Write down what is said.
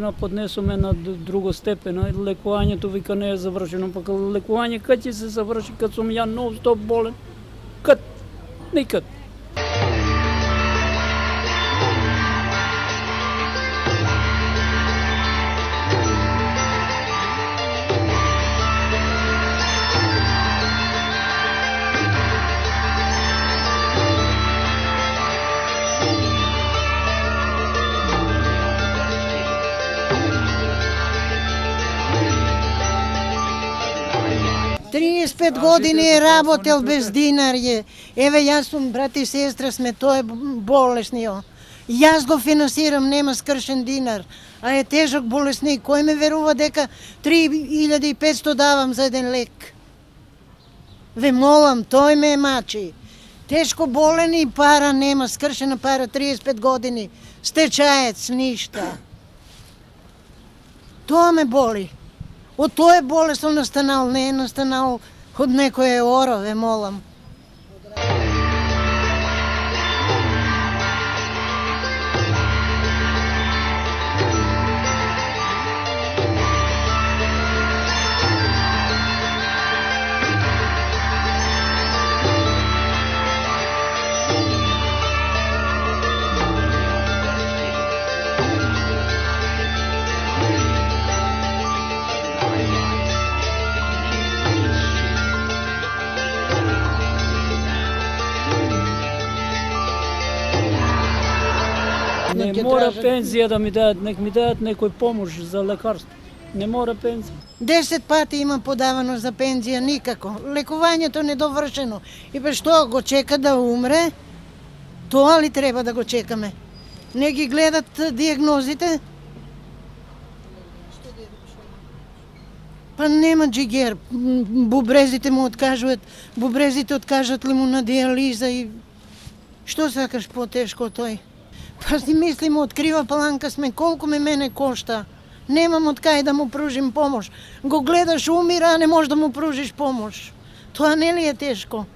степена, поднесу ме на друго степена. Лекувањето вика не е завршено, пак лекување кад ќе се заврши, кад сум ја нон-стоп болен? Кад? Никад. Trideset godina je работел без динар je. Еве јас сум брат и сестра сме, тој е болесниот. Јас го финансирам, нема скршен динар. А е тежок болесник. Кој ме верува дека 3500 давам за еден лек? Ве молам, тој ме мачи. Тешко болен и пара нема, скршена пара, 35 години. Стечаец, ништа. Тоа ме боли. Од тој болест он настанал, не е настанал од некој оро, ве молам. Не мора пензија да ми дадат, нек ми дадат некој помош за лекарство. Не мора пензија. 10 пати има подавано за пензија, никако. Лекувањето недовршено. И бе што, го чека да умре? Тоа ли треба да го чекаме? Не ги гледат диагнозите? Па нема джигер. Бубрезите му откажуваат. Бубрезите откажат ли му на диализа и... Што сакаш по-тешко тој? Па си мислим, од Крива Паланка сме, колку мене кошта. Немам од кај да му пружим помош. Го гледаш умира, а не можеш да му пружиш помош. Тоа не ли е тешко?